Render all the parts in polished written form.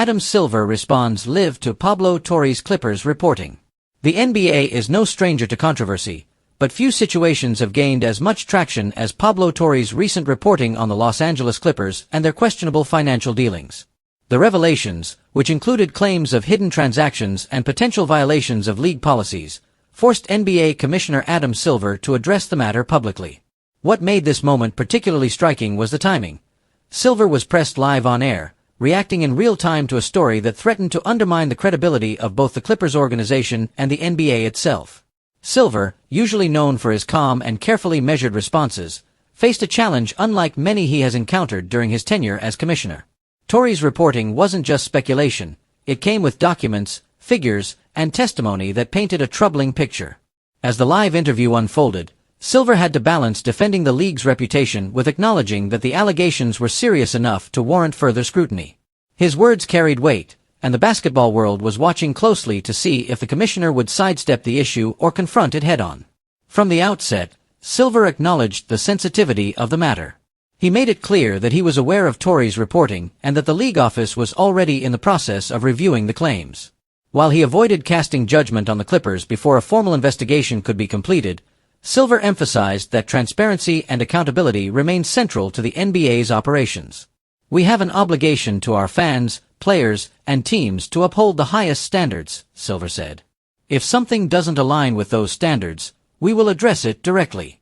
Adam Silver responds live to Pablo Torre's Clippers reporting. The NBA is no stranger to controversy, but few situations have gained as much traction as Pablo Torre's recent reporting on the Los Angeles Clippers and their questionable financial dealings. The revelations, which included claims of hidden transactions and potential violations of league policies, forced NBA Commissioner Adam Silver to address the matter publicly. What made this moment particularly striking was the timing. Silver was pressed live on air, reacting in real time to a story that threatened to undermine the credibility of both the Clippers organization and the NBA itself. Silver, usually known for his calm and carefully measured responses, faced a challenge unlike many he has encountered during his tenure as commissioner. Torre's reporting wasn't just speculation, it came with documents, figures, and testimony that painted a troubling picture. As the live interview unfolded, Silver had to balance defending the league's reputation with acknowledging that the allegations were serious enough to warrant further scrutiny. His words carried weight, and the basketball world was watching closely to see if the commissioner would sidestep the issue or confront it head-on. From the outset, Silver acknowledged the sensitivity of the matter. He made it clear that he was aware of Torre's reporting and that the league office was already in the process of reviewing the claims. While he avoided casting judgment on the Clippers before a formal investigation could be completed, Silver emphasized that transparency and accountability remain central to the NBA's operations. We have an obligation to our fans, players, and teams to uphold the highest standards, Silver said. If something doesn't align with those standards, we will address it directly.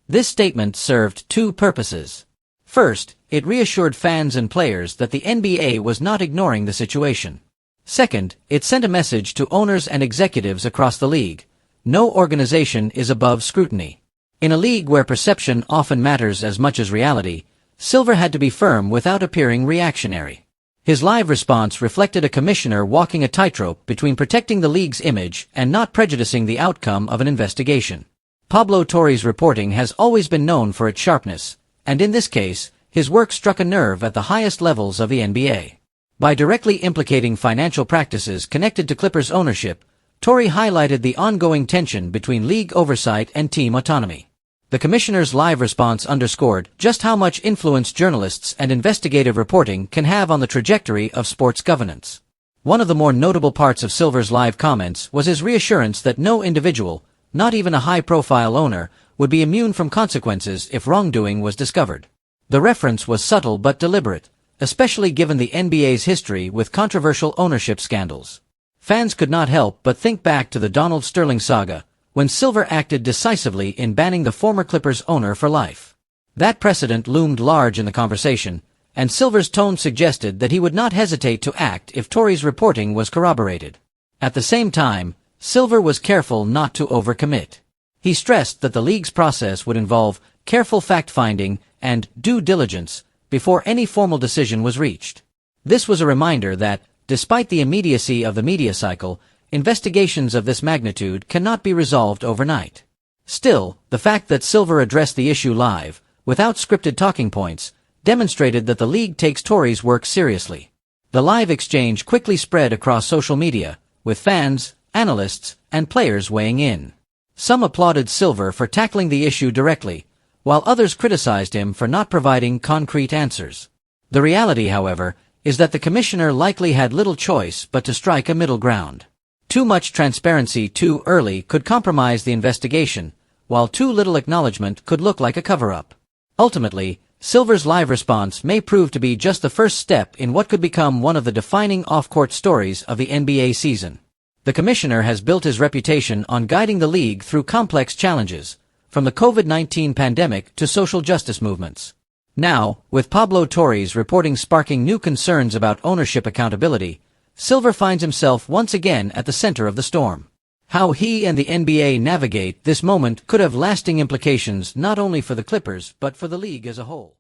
This statement served two purposes. First, it reassured fans and players that the NBA was not ignoring the situation. Second, it sent a message to owners and executives across the league. No organization is above scrutiny. In a league where perception often matters as much as reality, Silver had to be firm without appearing reactionary. His live response reflected a commissioner walking a tightrope between protecting the league's image and not prejudicing the outcome of an investigation. Pablo Torre's reporting has always been known for its sharpness, and in this case, his work struck a nerve at the highest levels of the NBA. By directly implicating financial practices connected to Clippers ownership, Torre highlighted the ongoing tension between league oversight and team autonomy. The commissioner's live response underscored just how much influence journalists and investigative reporting can have on the trajectory of sports governance. One of the more notable parts of Silver's live comments was his reassurance that no individual, not even a high-profile owner, would be immune from consequences if wrongdoing was discovered. The reference was subtle but deliberate, especially given the NBA's history with controversial ownership scandals. Fans could not help but think back to the Donald Sterling saga, when Silver acted decisively in banning the former Clippers owner for life. That precedent loomed large in the conversation, and Silver's tone suggested that he would not hesitate to act if Torre's reporting was corroborated. At the same time, Silver was careful not to overcommit. He stressed that the league's process would involve careful fact-finding and due diligence before any formal decision was reached. This was a reminder that, despite the immediacy of the media cycle, investigations of this magnitude cannot be resolved overnight. Still, the fact that Silver addressed the issue live, without scripted talking points, demonstrated that the league takes Torre's work seriously. The live exchange quickly spread across social media, with fans, analysts, and players weighing in. Some applauded Silver for tackling the issue directly, while others criticized him for not providing concrete answers. The reality, however, is that the commissioner likely had little choice but to strike a middle ground. Too much transparency too early could compromise the investigation, while too little acknowledgement could look like a cover-up. Ultimately, Silver's live response may prove to be just the first step in what could become one of the defining off-court stories of the NBA season. The commissioner has built his reputation on guiding the league through complex challenges, from the COVID-19 pandemic to social justice movements. Now, with Pablo Torre's reporting sparking new concerns about ownership accountability, Silver finds himself once again at the center of the storm. How he and the NBA navigate this moment could have lasting implications not only for the Clippers but for the league as a whole.